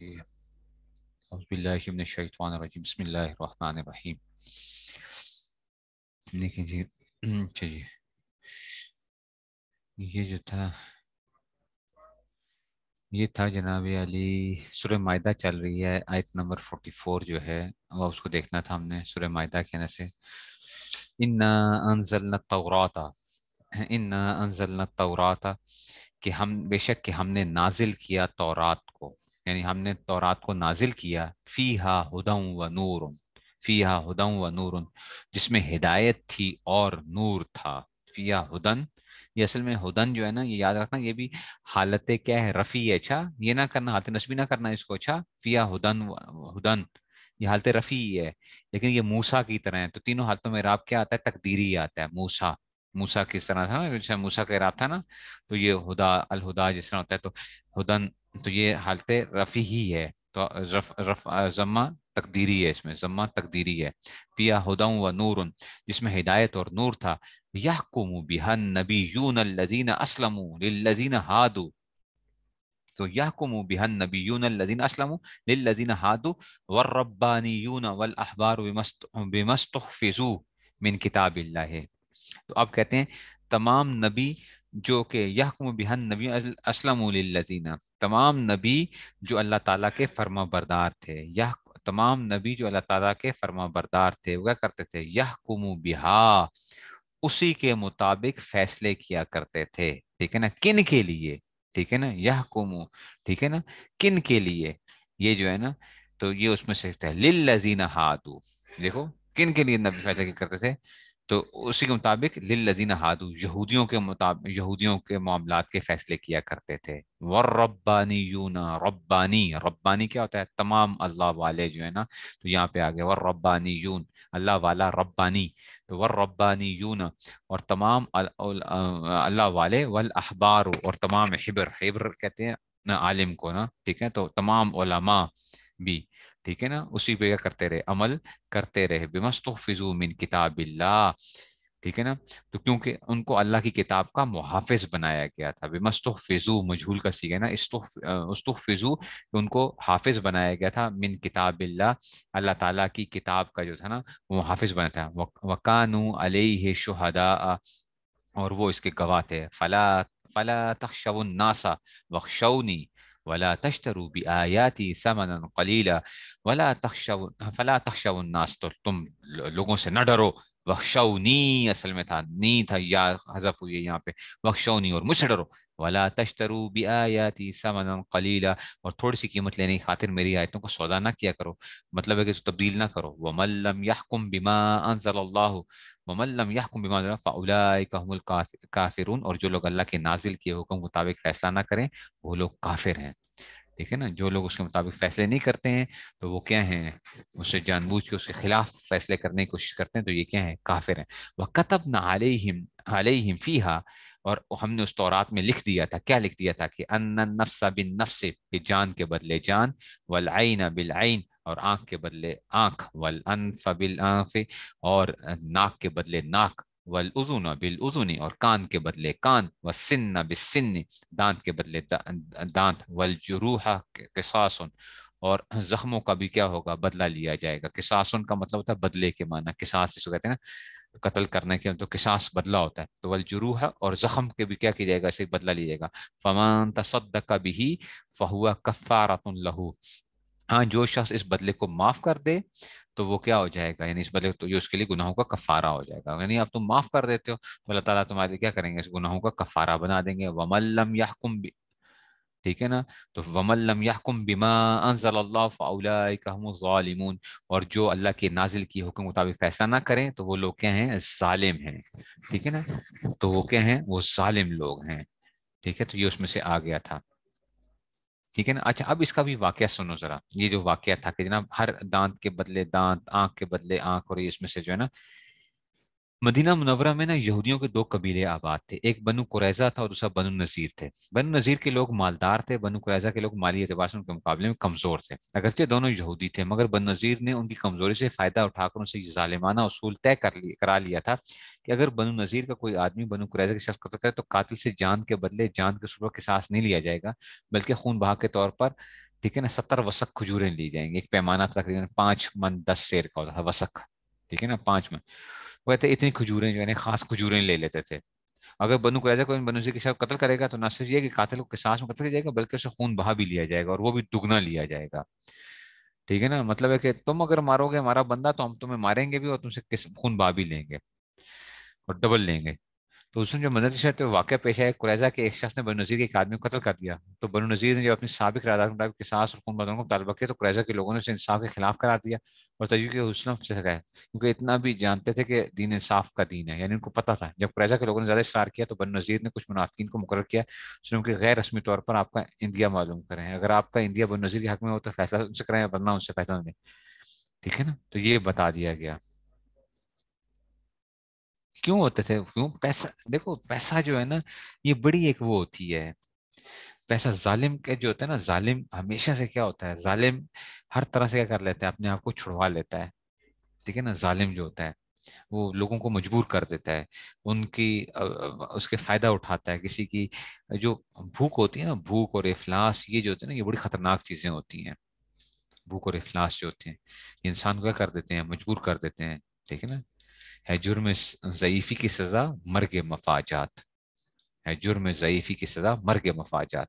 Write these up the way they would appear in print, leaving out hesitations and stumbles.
جی اعوذ باللہ من الشیطان الرجیم بسم اللہ الرحمن الرحیم. لیکن جی اچھا جی یہ جو تھا یہ تھا جناب علی. سورہ مائدہ چل رہی ہے، آیت نمبر 44 جو ہے وہ اس کو دیکھنا تھا ہم نے. سورہ مائدہ کے اندر سے انا انزلنا التوراۃ، انا انزلنا التوراۃ، کہ ہم بے شک کہ ہم نے نازل کیا تورات کو، یعنی ہم نے تورات کو نازل کیا. فیہا ہدی و نور، فیہا ہدی و نور، جس میں ہدایت تھی اور نور تھا. فیہا ہدن، یہ اصل میں ہدن جو ہے نا، یہ یاد رکھنا، یہ بھی حالت کیا ہے؟ رفیع ہے. اچھا یہ نہ کرنا، حالت نسبی نہ کرنا اس کو. اچھا فیہا ہدن ہدن، یہ حالت رفیع ہے لیکن یہ موسیٰ کی طرح ہے. تو تینوں حالتوں میں اعراب کیا آتا ہے؟ تقدیری آتا ہے. موسیٰ، موسیٰ کس طرح تھا نا، جیسے موسیٰ کا اعراب تھا نا، تو یہ ہدا الہدا جس طرح ہوتا ہے. تو ہدن، تو یہ حالت رفیع ہی ہے. تو ضمہ تقدیری ہے، اس میں ضمہ تقدیری ہے. فیہا ہدی و نور، جس میں ہدایت اور نور تھا. یحکم بہا النبیون الذین اسلموا للذین ہادوا، تو یحکم بہا النبیون الذین اسلموا للذین ہادوا والربانیون والاحبار بما استحفظوا من کتاب اللہ. تو اب کہتے ہیں تمام نبی جو کہ یحکم بہا النبی اسلم للذین، تمام نبی جو اللہ تعالیٰ کے فرما بردار تھے، تمام نبی جو اللہ تعالیٰ کے فرما بردار تھے، وہ کیا کرتے تھے؟ یحکم بہا، اسی کے مطابق فیصلے کیا کرتے تھے. ٹھیک ہے نا؟ کن کے لیے؟ ٹھیک ہے نا؟ یحکم، ٹھیک ہے نا؟ کن کے لیے؟ یہ جو ہے نا، تو یہ اس میں سے ہے للذین ہادو. دیکھو کن کے لیے نبی فیصلے کیا کرتے تھے؟ تو اسی کے مطابق للذین ہادو، یہودیوں کے مطابق، یہودیوں کے معاملات کے فیصلے کیا کرتے تھے. والربانیون، ربانی، ربانی کیا ہوتا ہے؟ تمام اللہ والے جو ہے نا. تو یہاں پہ آ گیا والربانیون، اللہ والا ربانی. تو والربانیون، اور تمام اللہ والے، والاحبار، اور تمام حبر، حبر کہتے ہیں نا عالم کو نا. ٹھیک ہے؟ تو تمام علماء بھی، ٹھیک ہے نا، اسی پہ کیا کرتے رہے؟ عمل کرتے رہے. بمستحفظوا من کتاب اللہ، ٹھیک ہے نا. تو کیونکہ ان کو اللہ کی کتاب کا محافظ بنایا گیا تھا. بمستحفظوا مجہول کا صیغہ ہے نا، استحفظوا، ان کو حافظ بنایا گیا تھا. من کتاب اللہ، اللہ تعالیٰ کی کتاب کا جو تھا نا وہ محافظ بنا تھا. وَكَانُوا عَلَيْهِ شُهَدَاءَ، اور وہ اس کے گواہ تھے. فلا تخشوا الناس واخشونی ولا تشتروا بآیاتی ثمنا قلیلا فلا تخشوا الناس، تو تم لوگوں سے نہ ڈرو. وخشونی اصل میں تھا، نی تھا، یا حذف ہوئی ہے یہاں پہ. وخشونی، اور مجھ سے ڈرو. ولا تشتروا بآیاتی ثمنا قلیلا، اور تھوڑی سی قیمت لینے کی خاطر میری آیتوں کو سودا نہ کیا کرو. مطلب ہے کہ تبدیل نہ کرو. ومن لم يحكم بما انزل اللہ ومن لم يحكم بما انزل فاولئک هم الکافرون، اور جو لوگ اللہ کے نازل کیے حکم کے مطابق فیصلہ نہ کریں وہ لوگ کافر ہیں. ٹھیک ہے نا؟ جو لوگ اس کے مطابق فیصلے نہیں کرتے ہیں تو وہ کیا ہیں؟ اس سے جان بوجھ کے اس کے خلاف فیصلے کرنے کی کوشش کرتے ہیں، تو یہ کیا ہیں؟ کافر ہیں. وَكَتَبْنَا عَلَيْهِمْ فِيهَا، اور ہم نے اس تورات میں لکھ دیا تھا. کیا لکھ دیا تھا؟ کہ ان النفس بالنفس، کہ جان کے بدلے جان، والعین بالعین، اور آنکھ کے بدلے آنکھ، والانف بالانف، اور ناک کے بدلے ناک، والاذن بالاذن، اور کان کے بدلے کان، والسن بالسن، دانت کے بدلے دانت، والجروح قصاص، اور زخموں کا بھی کیا ہوگا؟ بدلہ لیا جائے گا. قصاص کا مطلب ہوتا ہے بدلے کے معنی. قصاص جس کو کہتے ہیں نا قتل کرنے کے، تو قصاص بدلہ ہوتا ہے. تو والجروح، اور زخم کے بھی کیا کیا جائے گا؟ اسے بدلہ لیا جائے گا. فمن تصدق به فهو کفارۃ له، ہاں جو شخص اس بدلے کو معاف کر دے تو وہ کیا ہو جائے گا؟ یعنی اس بدلے تو یہ اس کے لیے گناہوں کا کفارہ ہو جائے گا. یعنی اب تم معاف کر دیتے ہو تو اللہ تعالیٰ تمہارے لیے کیا کریں گے؟ اس گناہوں کا کفارہ بنا دیں گے. وَمَن لَّمْ يَحْكُم، ٹھیک ہے نا؟ تو وَمَن لَّمْ يَحْكُم بِمَا أَنزَلَ اللَّهُ فَأُولَٰئِكَ هُمُ الظَّالِمُونَ، اور جو اللہ کے نازل کی حکم کے مطابق فیصلہ نہ کریں تو وہ لوگ کیا ہیں؟ ظالم ہیں. ٹھیک ہے نا؟ تو وہ کیا ہیں؟ وہ ظالم لوگ ہیں. ٹھیک ہے؟ تو یہ اس میں سے آ گیا تھا. ٹھیک ہے نا؟ اچھا اب اس کا بھی واقعہ سنو ذرا. یہ جو واقعہ تھا کہ جناب ہر دانت کے بدلے دانت، آنکھ کے بدلے آنکھ، اور یہ اس میں سے جو ہے نا مدینہ منورہ میں نا یہودیوں کے دو قبیلے آباد تھے. ایک بنو قریظہ تھا اور دوسرا بنو نذیر تھے. بنو نذیر کے لوگ مالدار تھے، بنو قریظہ کے لوگ مالی اعتبار سے ان کے مقابلے میں کمزور تھے. اگرچہ دونوں یہودی تھے مگر بنو نذیر نے ان کی کمزوری سے فائدہ اٹھا کر ان سے یہ ظالمانہ اصول طے کرا لیا تھا کہ اگر بنو نذیر کا کوئی آدمی بنو قریظہ کے شخص قتل کرے تو قاتل سے جان کے بدلے جان کے صورت قصاص نہیں لیا جائے گا، بلکہ خون بہا کے طور پر ठीक है ना, 70 वसक खजूरें ली जाएंगी। एक पैमाना तकरीबन 5 मन 10 सेर का होता था वसक, ठीक है ना, 5 मन। वो कहते इतनी खजूरें जो है ना, खास खजूरें ले लेते थे। अगर बनु कुरैजा को इन बनु नज़ीर के साथ कत्ल करेगा तो न सिर्फ ये कि कातिल को किसास में कत्ल किया जाएगा, बल्कि उसे खून बहा भी लिया जाएगा, और वो भी दुगना लिया जाएगा। ठीक है ना, मतलब है कि तुम अगर मारोगे हमारा बंदा तो हम तुम्हें मारेंगे भी, और तुमसे खून बहा भी लेंगे, और डबल लेंगे। तो उसमें जो मदद शर्त वाक़या पेश आया, कुरैजा के एक शख्स ने बनु नज़ीर के एक आदमी को कत्ल कर दिया। तो बनु नज़ीर ने जब अपनी साबिक रादात के मुताबिक किसास और खून बदलने को मुतालबा किया, तो कुरैजा के लोगों ने उसे इंसाफ के खिलाफ करार दिया और तजवीज़ के हुस्न से सकाया, क्योंकि इतना भी जानते थे कि दीन इंसाफ का दीन है, यानी उनको पता था। जब कुरैजा के लोगों ने ज़्यादा इसरार किया तो बनु नज़ीर ने कुछ मुनाफिकीन को मुकर्रर किया, उसने उनके गैर रस्मी तौर पर आपका इंदिया मालूम करें। अगर आपका इंदिया बनु नज़ीर के हक में हो तो फैसला उनसे कराएं, वरना उनसे फैसला नहीं। ठीक है ना, तो ये बता दिया गया। क्यों होते थे, क्यों? पैसा, देखो पैसा जो है ना, ये बड़ी एक वो होती है। पैसा जालिम के जो होता है ना, जालिम हमेशा से क्या होता है, जालिम हर तरह से क्या कर लेता है, अपने आप को छुड़वा लेता है। ठीक है ना, जालिम जो होता है वो लोगों को मजबूर कर देता है, उनकी उसके फायदा उठाता है किसी की। जो भूख होती है ना, भूख और इफलास, ये जो होते हैं ना, ये बड़ी खतरनाक चीजें होती हैं। भूख और इफलास जो होते हैं, ये इंसान को क्या कर देते हैं, मजबूर कर देते हैं। ठीक है ना, है जुर्म ज़ईफी की सजा मर्ग मफाजात। है जुर्म ज़ईफी की सजा मर्ग मफाजात।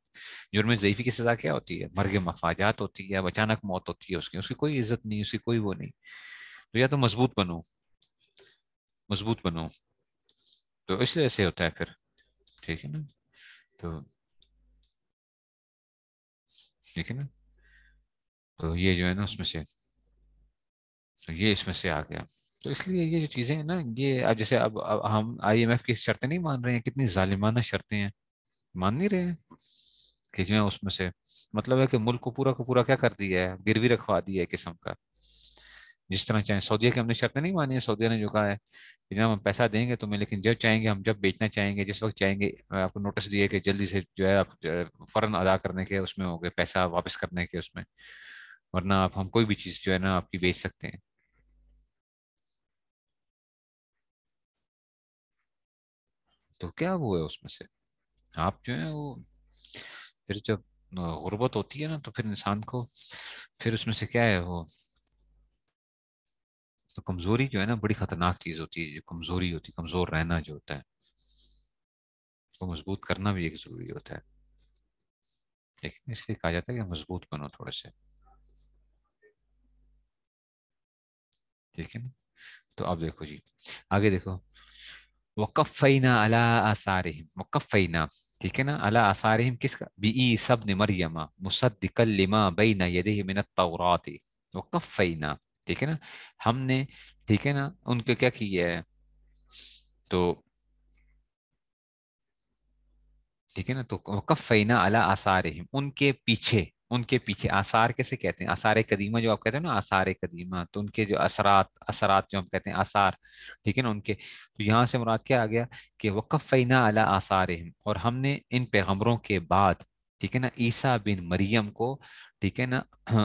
जुर्म ज़ईफी की सजा क्या होती है, मर्ग मफाजात होती है, अब अचानक मौत होती है उसकी, उसकी कोई इज्जत नहीं, उसकी कोई वो नहीं। तो या तो मजबूत बनो, मजबूत बनो। तो इसलिए ऐसे होता है फिर। ठीक है ना, तो ठीक है ना, तो ये जो है ना उसमें से, तो ये इसमें से आ गया। तो इसलिए ये जो चीजें हैं ना, ये अब जैसे अब हम IMF की शर्तें नहीं मान रहे हैं, कितनी जालिमाना शर्तें हैं, मान नहीं रहे हैं। कि जो है उसमें से मतलब है कि मुल्क को पूरा का पूरा क्या कर दिया है, गिरवी रखवा दिया है किस्म का। जिस तरह चाहे सऊदीया की हमने शर्तें नहीं मानी है, सऊदीया ने जो कहा है कि जनाब हम पैसा देंगे तुम्हें, लेकिन जब चाहेंगे हम, जब बेचना चाहेंगे, जिस वक्त चाहेंगे, आपको नोटिस दिए कि जल्दी से जो है आप फौरन अदा करने के उसमें हो गए, पैसा वापस करने के उसमें, वरना आप हम कोई भी चीज़ जो है ना आपकी बेच सकते हैं। तो क्या वो है उसमें से, आप जो है वो, फिर जब गुर्बत होती है ना, तो फिर इंसान को, फिर उसमें से क्या है वो, तो कमजोरी जो है ना बड़ी खतरनाक चीज होती है। जो कमजोरी होती है, कमजोर रहना जो होता है, वो मजबूत करना भी एक जरूरी होता है। लेकिन इसलिए कहा जाता है कि मजबूत बनो थोड़े से। ठीक है ना, तो अब देखो जी, आगे देखो। वकफ़ैना अला आसारिहिम, वकफ़ैना, ठीक है ना, अला आसारिहिम किसका, बीईसा इब्न मरियम मुसद्दिकल लिमा बैना यदैहि मिनत तौरात। वकफ़ैना, ठीक है ना, हमने, ठीक है ना, उनके क्या किया है, तो ठीक है ना, तो वकफ़ैना अला आसारिहिम, उनके पीछे, उनके पीछे। आसार कैसे कहते हैं, आसार कदीमा जो आप कहते हैं ना, आसार कदीमा, तो उनके जो असरात, असरात जो हम कहते हैं आसार, ठीक है ना उनके, तो यहाँ से मुराद क्या आ गया कि वकफ़ैना अला आसारिहिम, और हमने इन पैगंबरों के बाद, ठीक है ना, ईसा बिन मरियम को, ठीक है ना,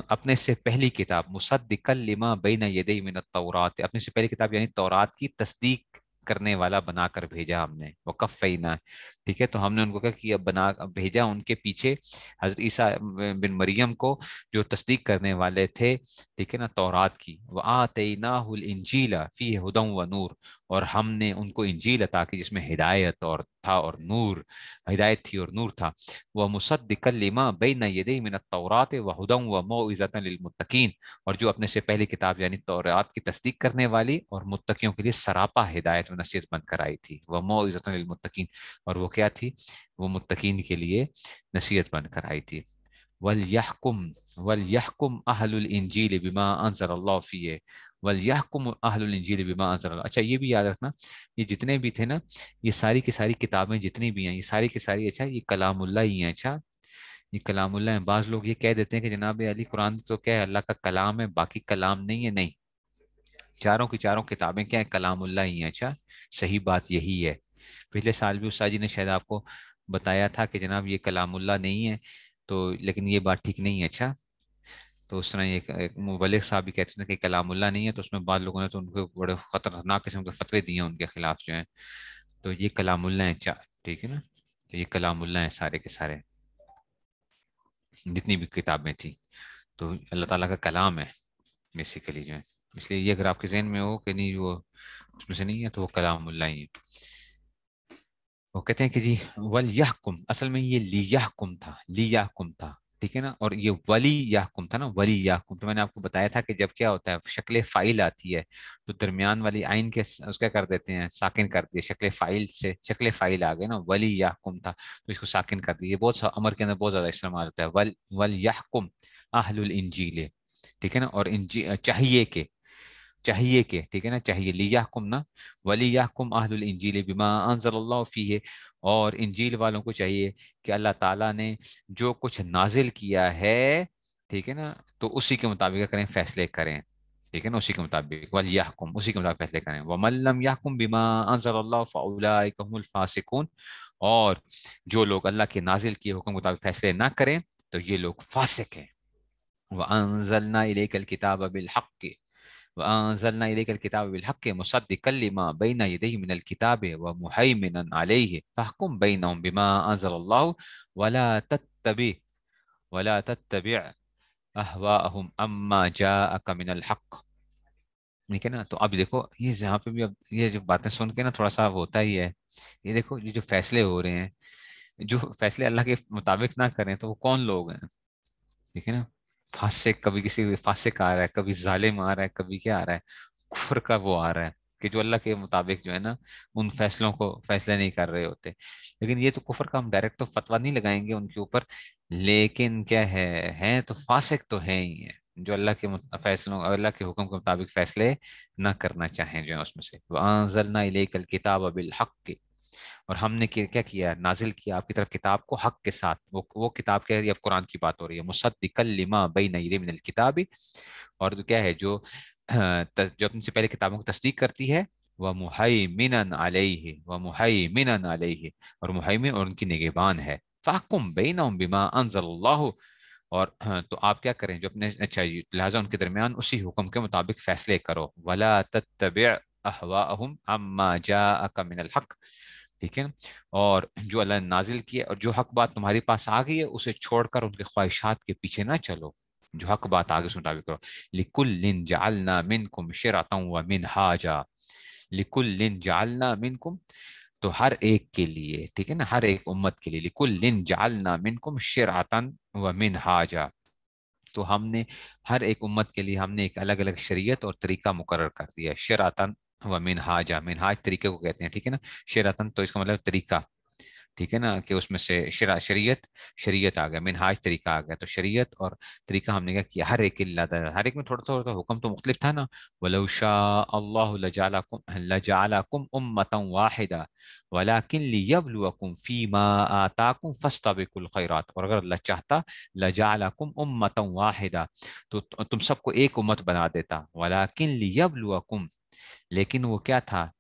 अपने से पहली किताब मुसद्दिकल लिमा बैना यदैहि मिनत तौरात, अपने से पहली किताब यानी तौरात की तस्दीक करने वाला बनाकर भेजा हमने, वकफ़ैना। ठीक है, तो हमने उनको क्या किया, बना भेजा उनके पीछे हजरत ईसा बिन मरियम को, जो तस्दीक करने वाले थे, ठीक है ना, तौरात की। व आतैनाहुल इंजीला फी हुदम व नूर, और हमने उनको इंजील अता की जिसमें हिदायत और था और नूर, हिदायत थी और नूर था। वह मुसद्दिकल लिमा बैन यदैहि मिन तौरात व हुदम व मौइज़तन लिलमुत्तकीन, और जो अपने से पहली किताब यानी तौरात की तस्दीक करने वाली और मुत्तकियों के लिए सरापा हिदायत व नसीहत बन कर आई थी। वह मौइज़तन लिलमुत्तकीन, और वो क्या थी, वो मुत्तकीन के लिए नसीहत बनकर आई थी। वल यहकुम, वल यहकुम अहलुल इंजील बिमा अंज़लल्लाहु फीह, वल यहकुम अहलुल इंजील बिमा अंज़लल्लाहु। अच्छा ये भी याद रखना, ये जितने भी थे ना, ये सारी की सारी किताबें जितनी भी हैं, ये सारी की सारी, अच्छा ये कलामुल्लाह ही हैं। अच्छा, ये कलामुल्लाह हैं। बाज लोग ये कह देते हैं कि जनाब अली कुरान तो क्या है, अल्लाह का कलाम है, बाकी कलाम नहीं है। नहीं, चारों की चारों किताबें क्या है, कलामुल्लाह ही हैं। अच्छा, सही बात यही है। पिछले साल भी उस्ताद जी ने शायद आपको बताया था कि जनाब ये कलामुल्लाह नहीं है, तो लेकिन ये बात ठीक नहीं है। अच्छा, तो उस तरह एक मुबल्लिग साहब भी कहते थे कि कलामुल्लाह नहीं है, तो उसमें बाद लोगों ने तो उनको बड़े खतरनाक किस्म के फतवे दिए हैं उनके खिलाफ जो है। तो ये कलामुल्लाह है। ठीक है ना, तो ये कलामुल्लाह है सारे के सारे। जितनी भी किताबें थी। तो अल्लाह ताला का कलाम है बेसिकली जो है। इसलिए ये अगर आपके जहन में हो कि नहीं वो उसमें से नहीं है, तो वो कलामुल्लाह ही है। वो कहते हैं कि जी वल यहकुम, असल में ये लियहकुम था, लियहकुम था, ठीक है ना। और ये वली यहकुम था ना, वली यहकुम। तो मैंने आपको बताया था कि जब क्या होता है, शक्ल फाइल आती है तो दरमियान वाली आइन के उसका कर देते हैं, साकिन कर दिए, शक्ल फाइल से शक्ल फाइल आ गए ना, वली यहकुम था तो इसको साकिन कर दिए। बहुत अमर के अंदर बहुत ज्यादा इस्तेमाल होता है, वल वल यहकुम अहलुल इंजील, ठीक है ना। और इंजी चाहिए के, चाहिए के, ठीक है ना, चाहिए लियाहकुम ना, वली याहकुम अहलुल इंजील बिमा अंज़लल्लाहु फीही। और इंजील वालों को चाहिए कि अल्लाह ताला ने जो कुछ नाजिल किया है, ठीक है ना, तो उसी के मुताबिक करें, फैसले करें, ठीक है ना, उसी के मुताबिक, वल याहकुम, उसी के मुताबिक फैसले करें। वमन लम याहकुम बिमा अंज़लल्लाहु फउलाइका हुमुल फासिकून। और जो लोग अल्लाह के नाजिल किए हुक्म के मुताबिक फैसले ना करें, तो ये लोग फासिक हैं। व अंज़लना इलैकल किताब बिल हक़्क़ि वअंज़लना इलैकल किताब बिल हक़्क़ि मुसद्दिक़न लिमा बैना यदैहि मिनल किताबि व मुहैमिनन अलैहि फहकुम बैनहुम बिमा अंज़लल्लाहु वला तत्तबि वला तत्तबि अहवाअहुम अम्मा जाअका मिनल हक़्क़। ठीक है ना। तो अब देखो ये यहाँ पे भी, अब ये जो बातें सुन के ना थोड़ा सा होता ही है। ये देखो ये जो फैसले हो रहे हैं, जो फैसले अल्लाह के मुताबिक ना करें तो वो कौन लोग हैं, ठीक है ना। फासिक, कभी किसी फासिक आ रहा है, कभी जालिम आ रहा है, कभी क्या आ रहा है, कुफर का वो आ रहा है कि जो अल्लाह के मुताबिक जो है ना उन फैसलों को फैसले नहीं कर रहे होते। लेकिन ये तो कुफर का, हम डायरेक्ट तो फतवा नहीं लगाएंगे उनके ऊपर, लेकिन क्या है तो फासिक तो है ही है, जो अल्लाह के फैसलों, अल्लाह के हुक्म के मुताबिक फैसले ना करना चाहें जो है उसमें से। वअंज़लना इलैकल किताब बिल हक़्क़ि। और हमने क्या किया, नाजिल किया आपकी तरफ किताब को हक के साथ। वो किताब क्या है, ये अब कुरान की बात हो रही है, मुसद्दिक़ल लिमा बैना यदैहि मिनल किताबी। और तो क्या है जो जो अपने पहले किताबों की तस्दीक करती है, वह मुहैमिनन अलैहि, वह मुहैमिनन अलैहि, और मुहैमिन और उनकी निगहबान है। फाहकुम बैनहुम बिमा अंज़लल्लाहु। और तो आप क्या करें, जो अपने, अच्छा लिहाजा उनके दरमियान उसी हुक्म के मुताबिक फैसले करो। वला तत्तबि अहवाअहुम अम्मा जाअका मिनल हक़, ठीक है। और जो अल्लाह ने नाजिल किया और जो हक बात तुम्हारे पास आ गई है, उसे छोड़कर उनके ख्वाहिशात के पीछे ना चलो, जो हक बात आ गई उसके मुताबिक करो। लिकुल्लिन जअलना मिनकुम शिरअतन व मिनहाजा, लिकुल्लिन जअलना मिनकुम, तो हर एक के लिए, ठीक है ना, हर एक उम्मत के लिए, लिकुल्लिन जअलना मिनकुम शिरअतन व मिनहाजा। तो हमने हर एक उम्मत के लिए हमने एक अलग अलग शरीयत और तरीका मुकर्रर कर दिया है। शरातन व मिनहाजा, मिनहाज तरीके को कहते हैं, ठीक है ना। शरातन तो इसका मतलब तरीका, ठीक है ना, कि उसमें से शरीयत, शरीयत आ गया, मिनहाज तरीका आ गया। तो शरीयत और तरीका हमने क्या किया, हर एक के लिए लाता है। हर एक में थोड़ा थोड़ा हुक्म तो मुख्तलिफ था ना। वलौ शाअ अल्लाहु लजअलकुम उम्मतन वाहिदा वलाकिन लियब्लुवकुम फीमा आताकुम फस्तबिकुल खैरात। और अगर अल्लाह चाहता लजअलकुम उम्मतन वाहिदा, तो तुम सबको एक उम्मत बना देता। वलाकिन लियब्लुवकुम, लेकिन वो क्या था,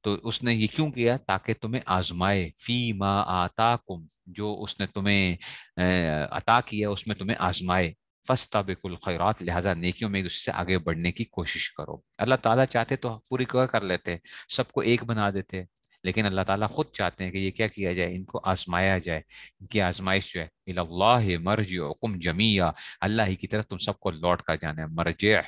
तो उसने ये क्यों किया, ताकि तुम्हें आजमाए, फी मा आताकुम, जो उसने तुम्हें अता किया उसमें तुम्हें आजमाए। फस्ताबिकुल खैरात, लिहाजा नेकियों में एक दूसरे से आगे बढ़ने की कोशिश करो। अल्लाह ताला चाहते तो पूरी कर लेते, सबको एक बना देते। लेकिन अल्लाह ताला खुद चाहते हैं कि ये क्या किया जाए, इनको आजमाया जाए। इनकी आजमाइश जो है, इलल्लाहि मरजिउकुम जमीया, अल्लाह ही की तरफ तुम सबको लौट कर जाना है। मरजे,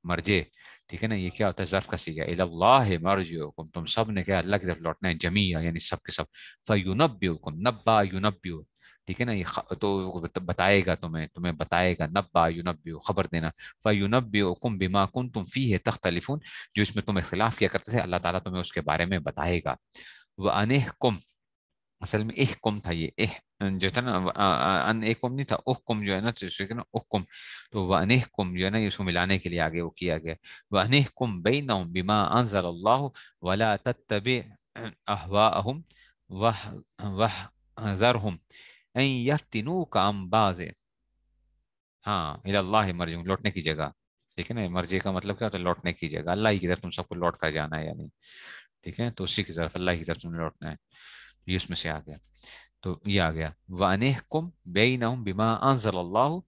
मर्जे, ठीक है ना, ये क्या होता है, जर्फ का सीगा, इलल्लाहि मर्जिउकुम, तुम सब ने क्या अल्लाह की तरफ लौटना है, जमीया यानी सब के सब। फयुनब्बिउकुम, नब्बा युनब्बिउ, ठीक है ना, ये तो बताएगा तुम्हें, तुम्हें बताएगा, नब्बा युनब्बिउ, खबर देना। फयुनब्बिउकुम बिमा कुंतुम फीहि तख्तलिफून, जो इसमें तुम इख्तिलाफ किया करते थे, अल्लाह ताला तुम्हें उसके बारे में बताएगा। व अनिहकुम, असल में इहकुम था, ये इह जो था ना, अन एकुम नहीं था, उहकुम जो है ना, तो इसके ना उहकुम, तो वनिहकुम जो है ना, इसको मिलाने के लिए आगे वो किया गया। वनिहकुम बैनहुम बिमा अंज़लल्लाहु वला तत्तबि अहवाअहुम वह वहज़रहुम अन यफ्तिनूका अन बाज़। हाँ, इलल्लाहि मर्जिउहुम, लौटने की जगह, ठीक है ना। मर्जी का मतलब क्या होता है, लौटने की जगह, अल्लाह की तरफ तुम सबको लौट कर जाना है यानी, ठीक है, तो उसी की तरफ, अल्लाह की तरफ तुम्हें लौटना है। ये उसमें से आ गया। तो ये आ गया वानिहकुम बैनहुम बिमा अंज़लल्लाहु।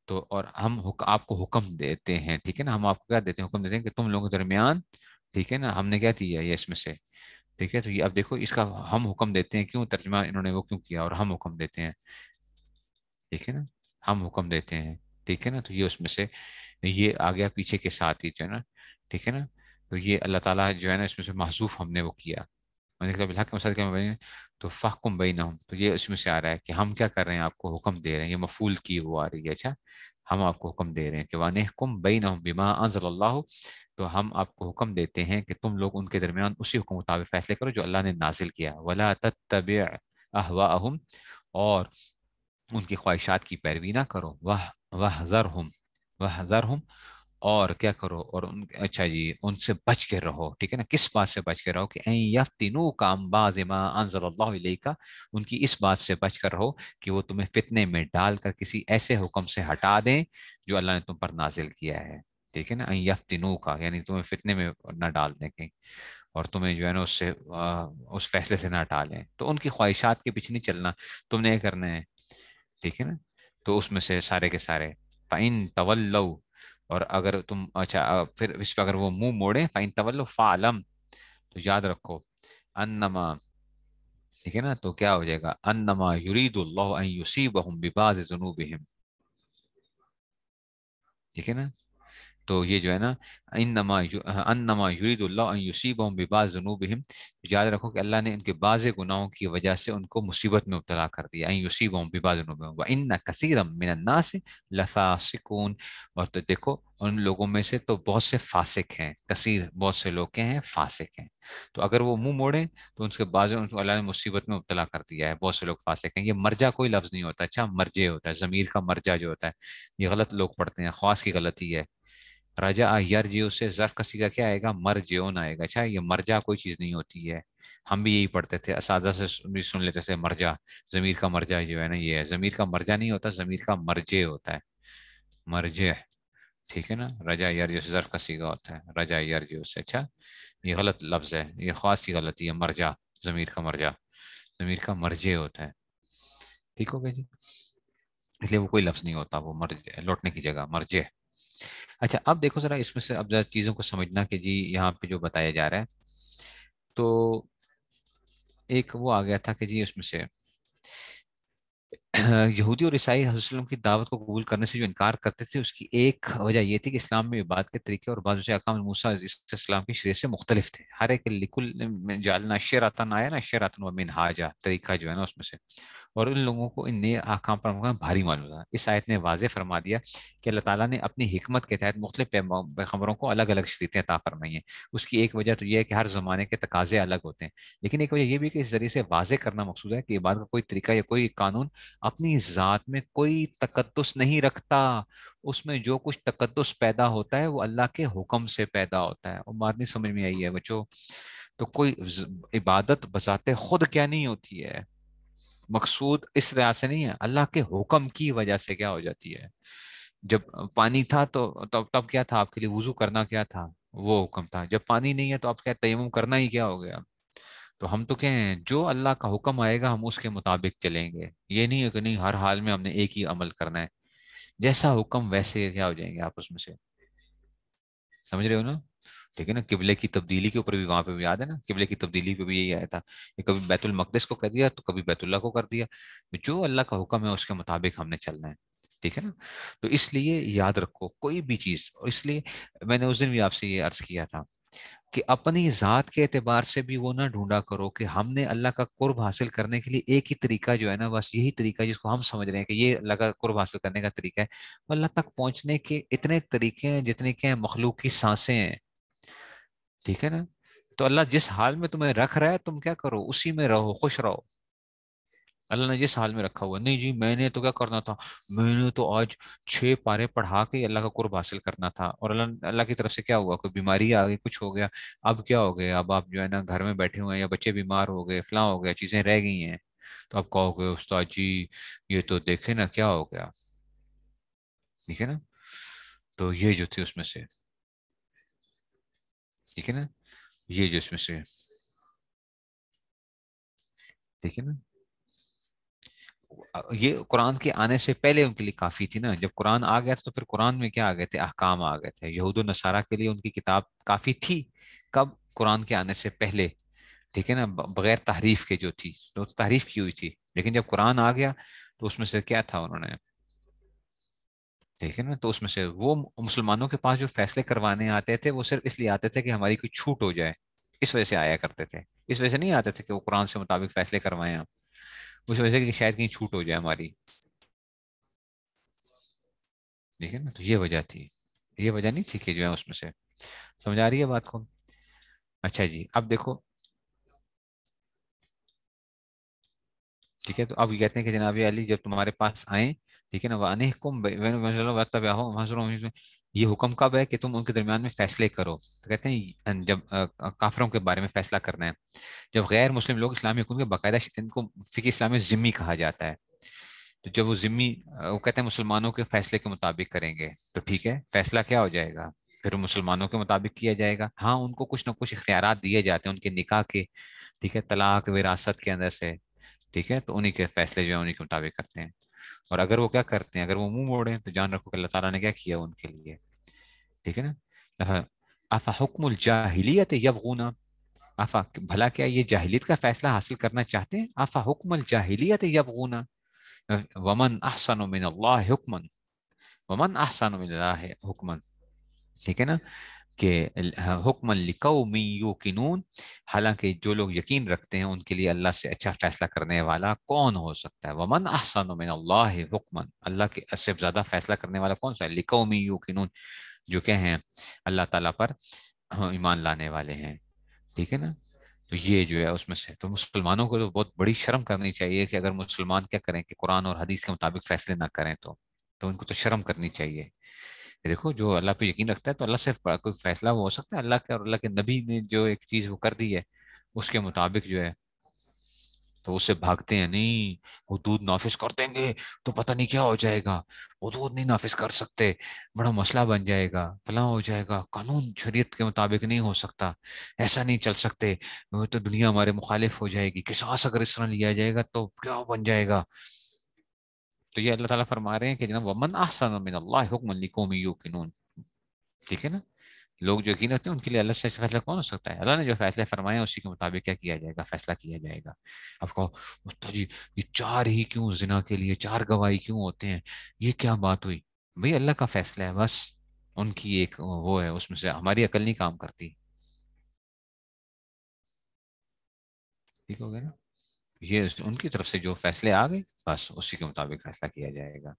तो और हम आपको हुक्म देते हैं, ठीक है ना, हम आपको क्या देते हैं, हुक्म देते हैं कि तुम लोगों के दरमियान, ठीक है ना, हमने क्या दिया ये इसमें से, ठीक है। तो ये अब देखो इसका, हम हुक्म देते हैं, क्यों तर्जुमा इन्होंने वो क्यों किया, और हम हुक्म देते हैं, ठीक है ना। ہم حکم دیتے ہیں، ٹھیک ہے نا. تو یہ اس میں سے یہ آ گیا پیچھے کے ساتھ ہی جو ہے نا، ٹھیک ہے نا. تو یہ اللہ تعالیٰ جو ہے نا اس میں سے محذوف ہم نے وہ کیا، میں نے کہا بالحق مسئلہ کیا بین، تو فحکم بینہم، تو یہ اس میں سے آ رہا ہے کہ ہم کیا کر رہے ہیں، آپ کو حکم دے رہے ہیں. یہ مفعول کی وہ آ رہی ہے. اچھا، ہم آپ کو حکم دے رہے ہیں کہ وَأَنِحْكُمْ بَيْنَهُمْ بِمَا أَنزَلَ اللَّهُ، تو ہم آپ کو حکم دیتے ہیں کہ تم لوگ ان کے درمیان اسی حکم مطابق فیصلے کرو جو اللہ نے نازل کیا. وَلَا تَتَّبِعْ أَهْوَاءَهُمْ، اور ان کی خواہشات کی پیروی نہ کرو. وَاحْذَرْهُمْ وَاحْذَرْهُمْ، اور کیا کرو، اور اچھا جی ان سے بچ کے رہو. ٹھیک ہے نا، کس بات سے بچ کے رہو کہ این یفتنوک عن بعض ما انزل اللہ الیک، ان کی اس بات سے بچ کر رہو کہ وہ تمہیں فتنے میں ڈال کر کسی ایسے حکم سے ہٹا دیں جو اللہ نے تم پر نازل کیا ہے. ٹھیک ہے نا، این یفتنوک یعنی تمہیں فتنے میں نہ ڈال دیں کہیں، اور تمہیں جو ہے نا اس سے اس فیصلے سے نہ ٹالیں. تو ان کی خواہشات کے پیچھے نہیں چلنا، تم نے یہ کرنا ہے. ٹھیک ہے نا، تو اس میں سے سارے کے سارے فَإِن تَوَلَّوْا، اور اگر تم اچھا پھر اس پہ اگر وہ منہ موڑے فَإِن تَوَلَّوْا فَاعْلَمْ، تو یاد رکھو انما، ٹھیک ہے نا، تو کیا ہو جائے گا انما یرید اللہ ان یصیبہم ببعض ذنوبہم. ٹھیک ہے نا، تو یہ جو ہے نا انما یرید اللہ ان یصیبہم ببعض ذنوبہم، یاد رکھو کہ اللہ نے ان کے بعض گناہوں کی وجہ سے ان کو مصیبت میں مبتلا کر دیا. ان یصیبہم ببعض ذنوبہم وان کثیرا من الناس لفاسقون، اور تو دیکھو ان لوگوں میں سے تو بہت سے فاسق ہیں، کثیر بہت سے لوگ کے ہیں فاسق ہیں. تو اگر وہ منہ موڑیں تو ان کے بعض ان کو اللہ نے مصیبت میں مبتلا کر دیا ہے. بہت سے لوگ فاسق ہیں. یہ مرجع کوئی لفظ نہیں ہوتا، اچھا مرجع ہوتا ہے، ضمیر کا مرجع جو ہوتا ہے. یہ غلط لوگ پڑھتے ہیں، خواص کی غلطی ہے. رجا یرجیو سے ظرف کا صیغہ کیا آئے گا، مرجعون آئے گا. اچھا، یہ مرجع کوئی چیز نہیں ہوتی ہے. ہم بھی یہی پڑھتے تھے، اساتذہ سے بھی سن لیتے تھے مرجع. ضمیر کا مرجع جو ہے نا یہ ہے، ضمیر کا مرجع نہیں ہوتا، ضمیر کا مرجع ہوتا ہے، مرجع. ٹھیک ہے نا، رجا یرجیو سے ظرف کا صیغہ ہوتا ہے، رجا یرجیو سے. اچھا، یہ غلط لفظ ہے، یہ خاص کی غلطی ہے. مرجع ضمیر کا مرجع، ضمیر کا مرجع ہوتا ہے. ٹھیک ہو گیا جی، اس لیے وہ کوئی لفظ نہیں ہوتا، وہ مرجع لوٹنے کی جگہ مرجع. اچھا اب دیکھو ذرا اس میں سے اب ذرا چیزوں کو سمجھنا کہ جی یہاں پہ جو بتایا جا رہا ہے، تو ایک وہ آ گیا تھا کہ جی اس میں سے یہودی اور عیسائی حضرت صلی اللہ علیہ وسلم کی دعوت کو قبول کرنے سے جو انکار کرتے تھے، اس کی ایک وجہ یہ تھی کہ اسلام میں عبادت کے طریقے اور بعض سے احکام موسیٰ علیہ السلام کی شریعت سے مختلف تھے. ہر ایک لکل جعلنا شرعۃ آیا نا، شرعۃ و منہاجا طریقہ جو ہے نا اس میں سے، اور ان لوگوں کو ان نئے احکام پر بھاری معلوم تھا. اس آیت نے واضح فرما دیا کہ اللہ تعالیٰ نے اپنی حکمت کے تحت مختلف پیغمبروں کو الگ الگ شریعتیں عطا فرمائی ہیں. اس کی ایک وجہ تو یہ ہے کہ ہر زمانے کے تقاضے الگ ہوتے ہیں، لیکن ایک وجہ یہ بھی کہ اس ذریعے سے واضح کرنا مقصود ہے کہ عبادت کا کوئی طریقہ یا کوئی قانون اپنی ذات میں کوئی تقدس نہیں رکھتا. اس میں جو کچھ تقدس پیدا ہوتا ہے وہ اللہ کے حکم سے پیدا ہوتا ہے. اور بات نہیں سمجھ میں آئی ہے بچوں؟ تو کوئی عبادت بذات خود کیا نہیں ہوتی ہے، مقصود اس طرح سے نہیں ہے، اللہ کے حکم کی وجہ سے کیا ہو جاتی ہے. جب پانی تھا تو تب کیا تھا آپ کے لیے، وضو کرنا کیا تھا، وہ حکم تھا. جب پانی نہیں ہے تو آپ کیا تیمم کرنا ہی کیا ہو گیا. تو ہم تو کیا ہیں، جو اللہ کا حکم آئے گا ہم اس کے مطابق چلیں گے. یہ نہیں ہے کہ نہیں ہر حال میں ہم نے ایک ہی عمل کرنا ہے. جیسا حکم ویسے کیا ہو جائیں گے آپ اس میں سے، سمجھ رہے ہو نا. ٹھیک ہے نا، قبلے کی تبدیلی کے اوپر بھی وہاں پہ بھی یاد ہے نا، قبلے کی تبدیلی پہ بھی یہی آیا تھا کہ کبھی بیت المقدس کو کر دیا تو کبھی بیت اللہ کو کر دیا. جو اللہ کا حکم ہے اس کے مطابق ہم نے چلنا ہے. ٹھیک ہے نا، تو اس لیے یاد رکھو کوئی بھی چیز، اور اس لیے میں نے اس دن بھی آپ سے یہ عرض کیا تھا کہ اپنی ذات کے اعتبار سے بھی وہ نہ ڈھونڈا کرو کہ ہم نے اللہ کا قرب حاصل کرنے کے لیے ایک ہی طریقہ جو ہے نا، بس یہی طریقہ جس کو ہم سمجھ رہے ہیں کہ یہ اللہ کا قرب حاصل کرنے کا طریقہ ہے. اللہ تک پہنچنے کے اتنے طریقے ہیں جتنے کہ ہیں مخلوق کی سانسیں ہیں. ٹھیک ہے نا، تو اللہ جس حال میں تمہیں رکھ رہا ہے تم کیا کرو، اسی میں رہو، خوش رہو. اللہ نے جس حال میں رکھا ہوا، نہیں جی میں نے تو کیا کرنا تھا، میں نے تو آج 6 پارے پڑھا کے اللہ کا قرب حاصل کرنا تھا، اور اللہ کی طرف سے کیا ہوا، کوئی بیماری آ گئی، کچھ ہو گیا. اب کیا ہو گیا، اب آپ جو ہے نا گھر میں بیٹھے ہوئے ہیں یا بچے بیمار ہو گئے، فلاں ہو گیا، چیزیں رہ گئی ہیں، تو آپ کہو گے استاد جی یہ تو دیکھے نا کیا ہو گیا. ٹھیک ہے نا، تو یہ جو تھی اس میں سے، ٹھیک ہے نا، یہ جو اس میں سے، ٹھیک ہے نا، یہ قرآن کے آنے سے پہلے ان کے لیے کافی تھی نا. جب قرآن آ گیا تو پھر قرآن میں کیا آ گئے تھے، احکام آ گئے تھے. یہود و نصارہ کے لیے ان کی کتاب کافی تھی کب، قرآن کے آنے سے پہلے. ٹھیک ہے نا، بغیر تحریف کے جو تھی، تو تحریف کی ہوئی تھی، لیکن جب قرآن آ گیا تو اس میں سے کیا تھا، انہوں نے ठीक है ना। तो उसमें से वो मुसलमानों के पास जो फैसले करवाने आते थे वो सिर्फ इसलिए आते थे कि हमारी कोई छूट हो जाए, इस वजह से आया करते थे। इस वजह से नहीं आते थे कि वो कुरान से मुताबिक फैसले करवाएं हम, उस वजह से कि शायद कहीं छूट हो जाए हमारी। ठीक है ना। तो ये वजह थी, ये वजह नहीं थी कि जो है उसमें से। समझ आ रही है बात को? अच्छा जी, अब देखो। ठीक है, तो अब ये कहते हैं कि जनाब अली जब तुम्हारे पास आए, ठीक है ना, ये हुक्म कब है कि तुम उनके दरमियान में फैसले करो? तो कहते हैं जब काफिरों के बारे में फैसला करना है, जब गैर मुस्लिम लोग इस्लामी हुकूमत के बाकायदा इनको फिकी इस्लाम में जिम्मी कहा जाता है। तो जब वो जिम्मी वो कहते हैं मुसलमानों के फैसले के मुताबिक करेंगे, तो ठीक है, फैसला क्या हो जाएगा? फिर मुसलमानों के मुताबिक किया जाएगा। हाँ, उनको कुछ ना कुछ इख्तियारात दिए जाते हैं उनके निकाह के, ठीक है, तलाक विरासत के अंदर से। ठीक है, तो उन्हीं के फैसले जो है उन्हीं के मुताबिक करते हैं। और अगर वो क्या करते हैं, अगर वो मुंह मोड़े तो जान रखो कि अल्लाह ताला ने क्या किया उनके लिए। ठीक है ना। आफा हुक्मुल जाहिलियत यबगूना, आफा भला क्या ये जाहिलियत का फैसला हासिल करना चाहते हैं? आफा हुक्मुल जाहिलियत यबगूना वमन अहसनु मिनल्लाहि हुक्मन, वमन अहसनु मिनल्लाहि हुक्मन। ठीक है ना, कि हुक्मन लिकौमी यूकिनून, हालांकि जो लोग यकीन रखते हैं उनके लिए अल्लाह से अच्छा फैसला करने वाला कौन हो सकता है? वमन अहसनु मिनल्लाहि हुक्मन, अल्लाह के से ज्यादा फैसला करने वाला कौन सा है? लिकौमी यूकिनून, जो क्या हैं? अल्लाह ताला पर ईमान लाने वाले हैं। ठीक है ना। तो ये जो है उसमें से, तो मुसलमानों को तो बहुत बड़ी शर्म करनी चाहिए कि अगर मुसलमान क्या करें कि कुरान और हदीस के मुताबिक फैसले ना करें, तो उनको तो शर्म करनी चाहिए। देखो, जो अल्लाह पे यकीन रखता है तो अल्लाह से कोई फैसला वो हो सकता है, अल्लाह के और अल्लाह के नबी ने जो एक चीज वो कर दी है उसके मुताबिक जो है, तो उससे भागते हैं नहीं। हुदूद नाफिज कर देंगे तो पता नहीं क्या हो जाएगा, हुदूद नहीं नाफिज कर सकते, बड़ा मसला बन जाएगा, फलां हो जाएगा, कानून शरीयत के मुताबिक नहीं हो सकता, ऐसा नहीं चल सकते, वो तो दुनिया हमारे मुखालिफ हो जाएगी, किसास अगर इस तरह लिया जाएगा तो क्या बन जाएगा। तो ये अल्लाह ताला फरमा रहे हैं कि जनाब वमन अहसन मिनल्लाहि हुक्मन लिकौमिन यूकिनून। ठीक है ना। लोग जो यकीन रखते हैं उनके लिए अल्लाह से अच्छा फैसला कौन हो सकता है? अल्लाह ने जो फैसले फरमाए हैं उसी के मुताबिक क्या किया जाएगा, फैसला किया जाएगा। अब कहो उस्ताद जी, ये चार ही क्यों जिना के लिए चार गवाही क्यों होते हैं, ये क्या बात हुई? भाई अल्लाह का फैसला है बस, उनकी एक वो है, उसमें से हमारी अकल नहीं काम करती। ठीक हो गया ना। ये उनकी तरफ से जो फैसले आ गए, बस उसी के मुताबिक फैसला किया जाएगा।